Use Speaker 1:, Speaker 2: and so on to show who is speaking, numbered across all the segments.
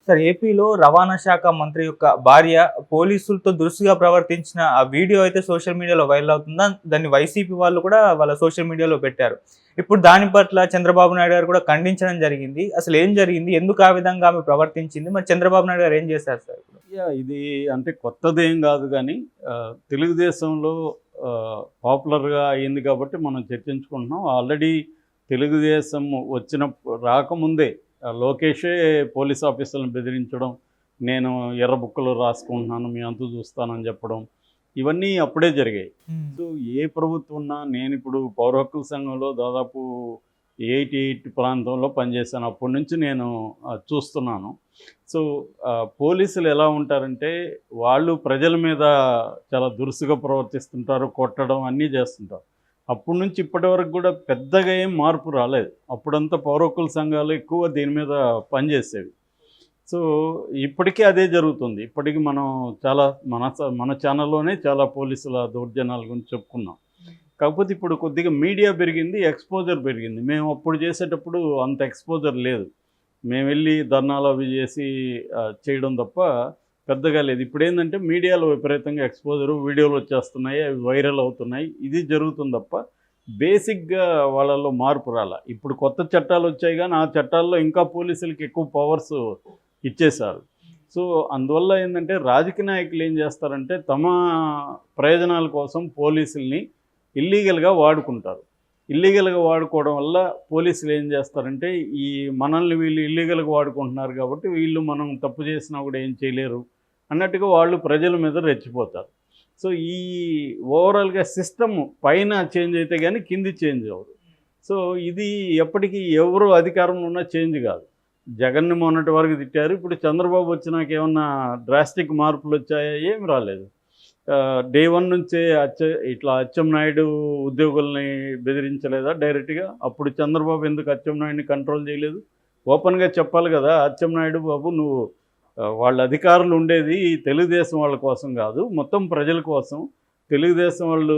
Speaker 1: Sir ఏపీలో రవాణా శాఖ మంత్రి యొక్క భార్య పోలీసులతో దురుసుగా ప్రవర్తించిన ఆ వీడియో అయితే సోషల్ మీడియాలో వైరల్ అవుతుందా? దాన్ని వైసీపీ వాళ్ళు కూడా వాళ్ళ సోషల్ మీడియాలో పెట్టారు. ఇప్పుడు దాని పట్ల చంద్రబాబు నాయుడు గారు కూడా ఖండించడం జరిగింది. అసలు ఏం జరిగింది? ఎందుకు ఆ విధంగా ఆమె ప్రవర్తించింది? మరి చంద్రబాబు నాయుడు గారు ఏం చేశారు సార్ ఇప్పుడు?
Speaker 2: ఇది అంటే కొత్తదేం గాదు గానీ తెలుగుదేశంలో పాపులర్‌గా అయింది కాబట్టి మనం చర్చించుకుంటున్నాం. ఆల్రెడీ తెలుగుదేశం రాకముందే లోకేషే పోలీస్ ఆఫీసర్‌లను బెదిరించడం, నేను ఎర్ర బుక్కులో రాసుకుంటున్నాను, మీ అంతు చూస్తానని చెప్పడం, ఇవన్నీ అప్పుడే జరిగాయి. సో ఏ ప్రభుత్వం ఉన్నా నేనిప్పుడు పౌర హక్కుల సంఘంలో దాదాపు 88 ప్రాంతంలో పనిచేశాను. అప్పటి నుంచి నేను చూస్తున్నాను. సో పోలీసులు ఎలా ఉంటారంటే వాళ్ళు ప్రజల మీద చాలా దురుసుగా ప్రవర్తిస్తుంటారు, కొట్టడం అన్నీ చేస్తుంటారు. అప్పటి నుంచి ఇప్పటి వరకు కూడా పెద్దగా ఏం మార్పు రాలేదు. అప్పుడంతా పౌర హక్కుల సంఘాలు ఎక్కువ దీని మీద పనిచేసేవి. సో ఇప్పటికీ అదే జరుగుతుంది. ఇప్పటికీ మనం చాలా మన ఛానల్లోనే చాలా పోలీసుల దౌర్జన్యాల గురించి చెప్పుకున్నాం. కాకపోతే ఇప్పుడు కొద్దిగా మీడియా పెరిగింది, ఎక్స్పోజర్ పెరిగింది. మేము అప్పుడు చేసేటప్పుడు అంత ఎక్స్పోజర్ లేదు. మేము వెళ్ళి ధర్నాలు అవి చేసి చేయడం తప్ప పెద్దగా లేదు. ఇప్పుడేంటంటే మీడియాలో విపరీతంగా ఎక్స్పోజరు, వీడియోలు వచ్చేస్తున్నాయి, అవి వైరల్ అవుతున్నాయి. ఇది జరుగుతుంది తప్ప బేసిక్గా వాళ్ళలో మార్పు రాలా. ఇప్పుడు కొత్త చట్టాలు వచ్చాయి కానీ ఆ చట్టాల్లో ఇంకా పోలీసులకి ఎక్కువ పవర్స్ ఇచ్చేశారు. సో అందువల్ల ఏంటంటే రాజకీయ నాయకులు ఏం చేస్తారంటే తమ ప్రయోజనాల కోసం పోలీసుల్ని ఇల్లీగల్గా వాడుకుంటారు. ఇల్లీగల్గా వాడుకోవడం వల్ల పోలీసులు ఏం చేస్తారంటే మనల్ని వీళ్ళు ఇల్లీగల్గా వాడుకుంటున్నారు కాబట్టి వీళ్ళు మనం తప్పు చేసినా కూడా ఏం చేయలేరు అన్నట్టుగా వాళ్ళు ప్రజల మీద రెచ్చిపోతారు. సో ఓవరాల్గా సిస్టమ్ పైన చేంజ్ అయితే కానీ కింది చేంజ్ అవ్వదు. సో ఇది ఎప్పటికీ ఎవరు అధికారంలో ఉన్నా చేంజ్ కాదు. జగన్ని మొన్నటి వరకు తిట్టారు, ఇప్పుడు చంద్రబాబు వచ్చినాక ఏమన్నా డ్రాస్టిక్ మార్పులు వచ్చాయా? ఏం రాలేదు. డే 1 నుంచే ఇట్లా అచ్చెన్నాయుడు ఉద్యోగుల్ని బెదిరించలేదా డైరెక్ట్గా? అప్పుడు చంద్రబాబు ఎందుకు అచ్చెన్నాయుడిని కంట్రోల్ చేయలేదు? ఓపెన్గా చెప్పాలి కదా, అచ్చెన్నాయుడు బాబు నువ్వు వాళ్ళ అధికారులు ఉండేది తెలుగుదేశం వాళ్ళ కోసం కాదు, మొత్తం ప్రజల కోసం. తెలుగుదేశం వాళ్ళు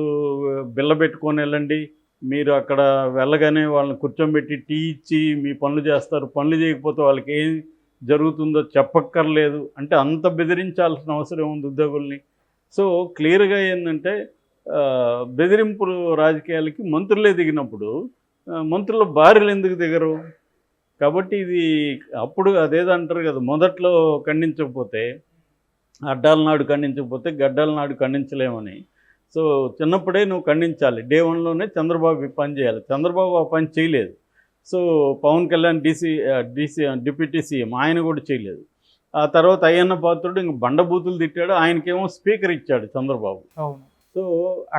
Speaker 2: బిల్ల పెట్టుకొని వెళ్ళండి, మీరు అక్కడ వెళ్ళగానే వాళ్ళని కూర్చోబెట్టి టీ ఇచ్చి మీ పనులు చేస్తారు, పనులు చేయకపోతే వాళ్ళకి ఏం జరుగుతుందో చెప్పక్కర్లేదు అంటే అంత బెదిరించాల్సిన అవసరం ఉంది ఉద్యోగుల్ని. సో క్లియర్గా ఏంటంటే బెదిరింపులు రాజకీయాలకి మంత్రులే దిగినప్పుడు మంత్రుల భార్యలు ఎందుకు దిగరు? కాబట్టి ఇది అప్పుడు అదేదో అంటారు కదా, మొదట్లో ఖండించకపోతే అడ్డాల నాడు ఖండించకపోతే గడ్డాల నాడు ఖండించలేమని. సో చిన్నప్పుడే నువ్వు ఖండించాలి. డే 1లోనే చంద్రబాబు పని చేయాలి. చంద్రబాబు ఆ పని చేయలేదు. So Pawan Kalyan deputy CM ఆయన కూడా చేయలేదు. ఆ తర్వాత అయ్యన్న పాత్రుడు ఇంక బండబూతులు తిట్టాడు, ఆయనకేమో స్పీకర్ ఇచ్చాడు చంద్రబాబు. సో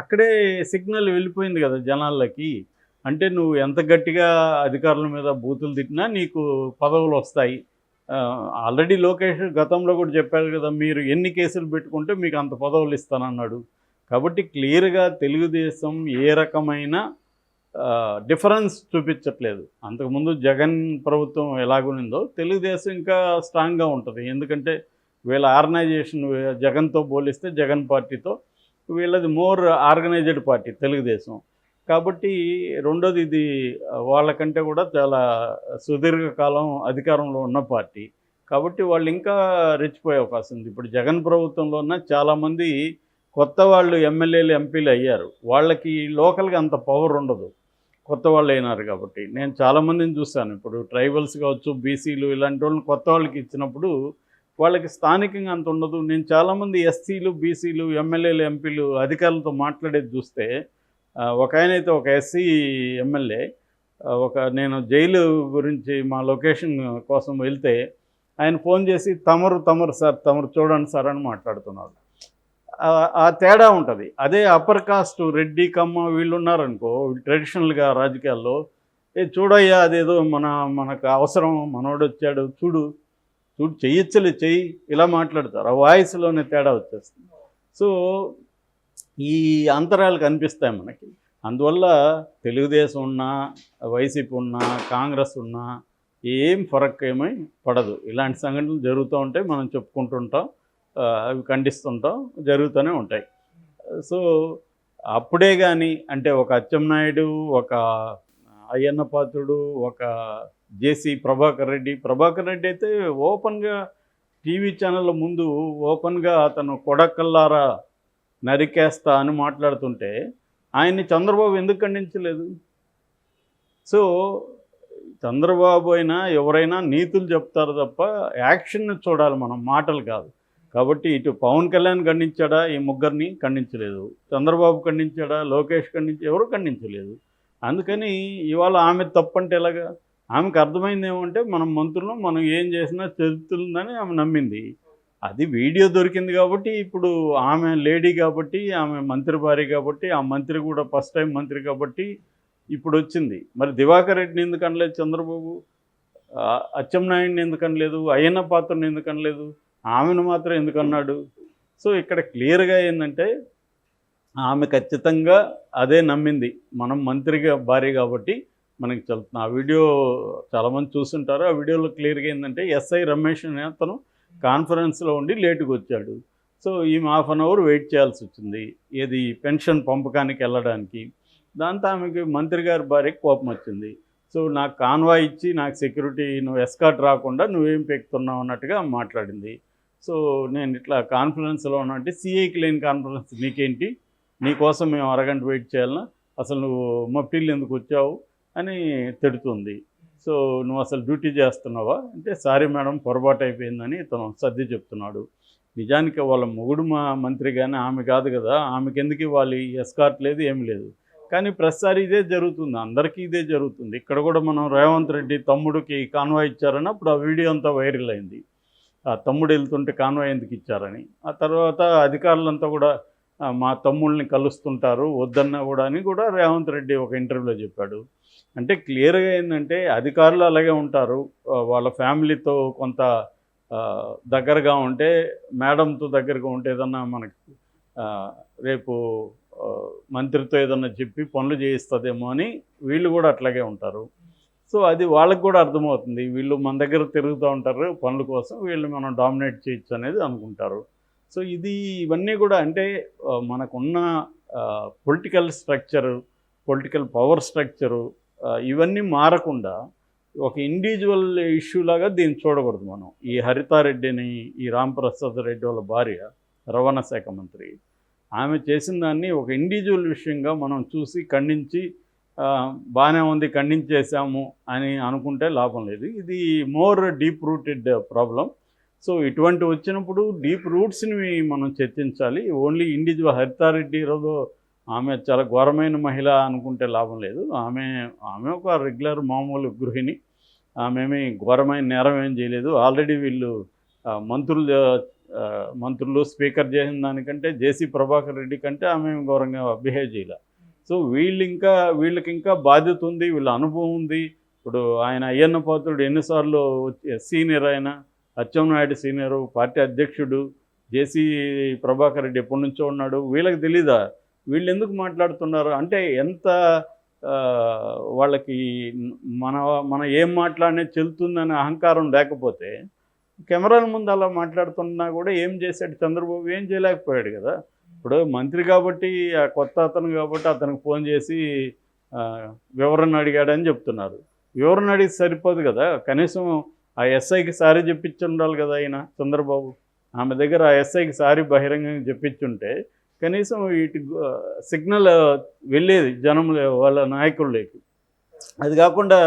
Speaker 2: అక్కడే సిగ్నల్ వెళ్ళిపోయింది కదా జనాలకి. అంటే నువ్వు ఎంత గట్టిగా అధికారుల మీద బూతులు తిట్టినా నీకు పదవులు వస్తాయి. ఆల్రెడీ లోకేష్ గతంలో కూడా చెప్పారు కదా, మీరు ఎన్ని కేసులు పెట్టుకుంటే మీకు అంత పదవులు ఇస్తానన్నాడు. కాబట్టి క్లియర్గా తెలుగుదేశం ఏ రకమైన డిఫరెన్స్ చూపించట్లేదు. అంతకుముందు జగన్ ప్రభుత్వం ఎలాగునిందో తెలుగుదేశం ఇంకా స్ట్రాంగ్గా ఉంటుంది. ఎందుకంటే వీళ్ళ ఆర్గనైజేషన్ జగన్తో పోలిస్తే జగన్ పార్టీతో వీళ్ళది మోర్ ఆర్గనైజ్డ్ పార్టీ తెలుగుదేశం. కాబట్టి రెండోది ఇది వాళ్ళకంటే కూడా చాలా సుదీర్ఘకాలం అధికారంలో ఉన్న పార్టీ. కాబట్టి వాళ్ళు ఇంకా రెచ్చిపోయే అవకాశం ఉంది. ఇప్పుడు జగన్ ప్రభుత్వంలో ఉన్న చాలామంది కొత్త వాళ్ళు ఎమ్మెల్యేలు ఎంపీలు అయ్యారు. వాళ్ళకి లోకల్గా అంత పవర్ ఉండదు, కొత్త వాళ్ళు అయినారు కాబట్టి. నేను చాలామందిని చూశాను. ఇప్పుడు ట్రైబల్స్ కావచ్చు, బీసీలు ఇలాంటి వాళ్ళని కొత్త వాళ్ళకి ఇచ్చినప్పుడు వాళ్ళకి స్థానికంగా అంత ఉండదు. నేను చాలామంది ఎస్సీలు, బీసీలు, ఎమ్మెల్యేలు, ఎంపీలు అధికారులతో మాట్లాడేది చూస్తే ఒక ఆయనైతే ఒక ఎస్సీ ఎమ్మెల్యే నేను జైలు గురించి మా లొకేషన్ కోసం వెళ్తే ఆయన ఫోన్ చేసి తమరు సార్, తమరు చూడండి సార్ అని మాట్లాడుతున్నాడు. ఆ తేడా ఉంటుంది. అదే అప్పర్ కాస్ట్ రెడ్డి, కమ్మ వీళ్ళు ఉన్నారనుకో ట్రెడిషనల్గా రాజకీయాల్లో, చూడయ్యా అదేదో మనకు అవసరం, మనోడు వచ్చాడు చూడు చెయ్యి ఇలా మాట్లాడతారు. ఆ వాయిస్లోనే తేడా వచ్చేస్తుంది. సో ఈ అంతరాలు కనిపిస్తాయి మనకి. అందువల్ల తెలుగుదేశం ఉన్నా, వైసీపీ ఉన్నా, కాంగ్రెస్ ఉన్నా ఏం ఫరక్ ఏమీ పడదు. ఇలాంటి సంఘటనలు జరుగుతూ ఉంటాయి, మనం చెప్పుకుంటుంటాం, అవి ఖండిస్తుంటాం, జరుగుతూనే ఉంటాయి. సో అప్పుడే కానీ అంటే ఒక అచ్చెన్నాయుడు, ఒక అయ్యన్న పాత్రుడు, ఒక జేసీ ప్రభాకర్ రెడ్డి అయితే ఓపెన్గా టీవీ ఛానళ్ళ ముందు ఓపెన్గా అతను కొడకల్లారా నరికేస్తా అని మాట్లాడుతుంటే ఆయన్ని చంద్రబాబు ఎందుకు ఖండించలేదు? సో చంద్రబాబు అయినా ఎవరైనా నీతులు చెప్తారు తప్ప యాక్షన్ చూడాలి మనం, మాటలు కాదు. కాబట్టి ఇటు పవన్ కళ్యాణ్ ఖండించాడా? ఈ ముగ్గురిని ఖండించలేదు. చంద్రబాబు ఖండించాడా? లోకేష్ ఎవరు ఖండించలేదు. అందుకని ఇవాళ ఆమె తప్పంటే ఎలాగా? ఆమెకు అర్థమైంది ఏమంటే మనం మంత్రులు మనం ఏం చేసినా చెల్లుతుందని ఆమె నమ్మింది. అది వీడియో దొరికింది కాబట్టి ఇప్పుడు ఆమె లేడీ కాబట్టి, ఆమె మంత్రి భార్య కాబట్టి, ఆ మంత్రి కూడా ఫస్ట్ టైం మంత్రి కాబట్టి ఇప్పుడు వచ్చింది. మరి దివాకర్ రెడ్డిని ఎందుకు అనలేదు చంద్రబాబు? అచ్చెన్నాయుడిని ఎందుకు అనలేదు? అయ్యన్న పాత్రని ఎందుకు అనలేదు? ఆమెను మాత్రం ఎందుకు అన్నాడు? సో ఇక్కడ క్లియర్గా ఏంటంటే ఆమె ఖచ్చితంగా అదే నమ్మింది, మనం మంత్రిగా భార్య కాబట్టి మనకి చదువుతుంది. ఆ వీడియో చాలామంది చూస్తుంటారు. ఆ వీడియోలో క్లియర్గా ఏంటంటే ఎస్ఐ రమేష్ అనే అతను కాన్ఫరెన్స్లో ఉండి లేటుగా వచ్చాడు. సో ఈమె ½ అన్ అవర్ వెయిట్ చేయాల్సి వచ్చింది, ఏది పెన్షన్ పంపకానికి వెళ్ళడానికి. దాంతో ఆమెకి మంత్రి గారి భార్యకి కోపం వచ్చింది. సో నాకు కాన్వాయ్ ఇచ్చి నాకు సెక్యూరిటీ నువ్వు ఎస్కార్ట్ రాకుండా నువ్వేం పెక్కుతున్నావు అన్నట్టుగా మాట్లాడింది. సో నేను ఇట్లా కాన్ఫరెన్స్లో ఉన్నా అంటే సిఐకి లేని కాన్ఫరెన్స్ నీకేంటి, నీకోసం మేము అరగంట వెయిట్ చేయాలన్నా, అసలు నువ్వు మఫ్టీలు ఎందుకు వచ్చావు అని తిడుతుంది. సో నువ్వు అసలు డ్యూటీ చేస్తున్నావా అంటే సారీ మేడం పొరపాటు అయిపోయిందని ఇతను సర్ది చెప్తున్నాడు. నిజానికి వాళ్ళ మొగుడు మా మంత్రి కానీ ఆమె కాదు కదా, ఆమెకి ఎందుకు ఇవ్వాలి? ఎస్కార్ట్ లేదు, ఏమి లేదు. కానీ ప్రతిసారి ఇదే జరుగుతుంది, అందరికీ ఇదే జరుగుతుంది. ఇక్కడ కూడా మనం రేవంత్ రెడ్డి తమ్ముడికి కాన్వాయ్ ఇచ్చారని అప్పుడు ఆ వీడియో అంతా వైరల్ అయింది. ఆ తమ్ముడు వెళ్తుంటే కాన్వాయ్ ఎందుకు ఇచ్చారని. ఆ తర్వాత అధికారులంతా కూడా మా తమ్ముళ్ళని కలుస్తుంటారు వద్దన్నా కూడా అని కూడా రేవంత్ రెడ్డి ఒక ఇంటర్వ్యూలో చెప్పాడు. అంటే క్లియర్గా ఏంటంటే అధికారులు అలాగే ఉంటారు, వాళ్ళ ఫ్యామిలీతో కొంత దగ్గరగా ఉంటే, మేడంతో దగ్గరగా ఉంటే ఏదన్నా మనకి రేపు మంత్రితో ఏదన్నా చెప్పి పనులు చేయిస్తుందేమో అని వీళ్ళు కూడా అట్లాగే ఉంటారు. సో అది వాళ్ళకి కూడా అర్థమవుతుంది, వీళ్ళు మన దగ్గర తిరుగుతూ ఉంటారు పనుల కోసం, వీళ్ళు మనం డామినేట్ చేయొచ్చు అనేది అనుకుంటారు. సో ఇవన్నీ కూడా అంటే మనకున్న political structure, political power structure ఇవన్నీ మారకుండా ఒక ఇండివిజువల్ ఇష్యూ లాగా దీన్ని చూడకూడదు మనం. ఈ హరితారెడ్డిని, ఈ రాంప్రసాద్ రెడ్డి వాళ్ళ భార్య రవాణా శాఖ మంత్రి, ఆమె చేసిన దాన్ని ఒక ఇండివిజువల్ విషయంగా మనం చూసి ఖండించి బాగానే ఉంది ఖండించేసాము అని అనుకుంటే లాభం లేదు. ఇది more deep rooted problem. So ఇటువంటి వచ్చినప్పుడు డీప్ రూట్స్ని మనం చర్చించాలి. ఓన్లీ ఇండివిజువల్ హరితారెడ్డి ఈరోజు ఆమె చాలా ఘోరమైన మహిళ అనుకుంటే లాభం లేదు. ఆమె ఒక రెగ్యులర్ మామూలు గృహిణి, ఆమె ఘోరమైన నేరం ఏం చేయలేదు. ఆల్రెడీ వీళ్ళు మంత్రులు స్పీకర్ చేసిన దానికంటే జేసీ ప్రభాకర్ రెడ్డి కంటే ఆమె ఘోరంగా బిహేవ్ చేయలే. సో వీళ్ళకి ఇంకా బాధ్యత ఉంది, వీళ్ళ అనుభవం ఉంది. ఇప్పుడు ఆయన అయ్యన్న పాత్రుడు ఎన్నిసార్లు సీనియర్, ఆయన అచ్చెన్నాయుడు సీనియరు, పార్టీ అధ్యక్షుడు, జేసీ ప్రభాకర్ రెడ్డి ఎప్పటి నుంచో ఉన్నాడు. వీళ్ళకి తెలీదా వీళ్ళు ఎందుకు మాట్లాడుతున్నారు అంటే? ఎంత వాళ్ళకి మన ఏం మాట్లాడినా చెల్లుతుందనే అహంకారం లేకపోతే కెమెరాల ముందు అలా మాట్లాడుతున్నా కూడా ఏం చేశాడు చంద్రబాబు? ఏం చేయలేకపోయాడు కదా. ఇప్పుడు మంత్రి కాబట్టి, ఆ కొత్త అతను కాబట్టి అతనికి ఫోన్ చేసి వివరణ అడిగాడని చెప్తున్నారు. వివరణ అడిగి సరిపోదు కదా, కనీసం ఆ ఎస్ఐకి సారీ చెప్పించి ఉండాలి కదా ఆయన చంద్రబాబు. ఆమె దగ్గర ఆ ఎస్ఐకి సారీ బహిరంగంగా చెప్పించుంటే కనీసం వీటి సిగ్నల్ వెళ్ళేది జనంలో, వాళ్ళ నాయకుల్లోకి. అది కాకుండా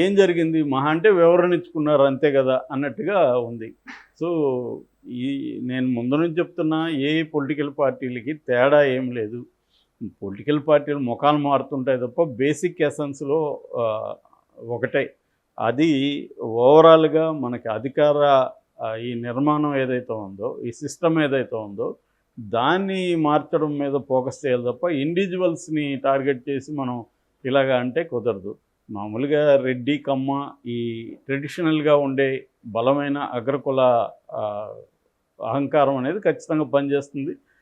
Speaker 2: ఏం జరిగింది మహా అంటే వివరణ ఇచ్చుకున్నారు అంతే కదా అన్నట్టుగా ఉంది. సో నేను ముందు నుంచి చెప్తున్నా, ఏ పొలిటికల్ పార్టీలకి తేడా ఏం లేదు. పొలిటికల్ పార్టీలు ముఖాలు మారుతుంటాయి తప్ప బేసిక్ ఎసెన్స్లో ఒకటే. అది ఓవరాల్గా మనకి అధికార ఈ నిర్మాణం ఏదైతే ఉందో, ఈ సిస్టమ్ ఏదైతే ఉందో దాన్ని మార్చడం మీద ఫోకస్ చేయాలి తప్ప ఇండివిజువల్స్ని టార్గెట్ చేసి మనం ఇలాగా అంటే కుదరదు. మామూలుగా రెడ్డి, కమ్మ ఈ ట్రెడిషనల్గా ఉండే బలమైన అగ్రకుల అహంకారం అనేది ఖచ్చితంగా పనిచేస్తుంది.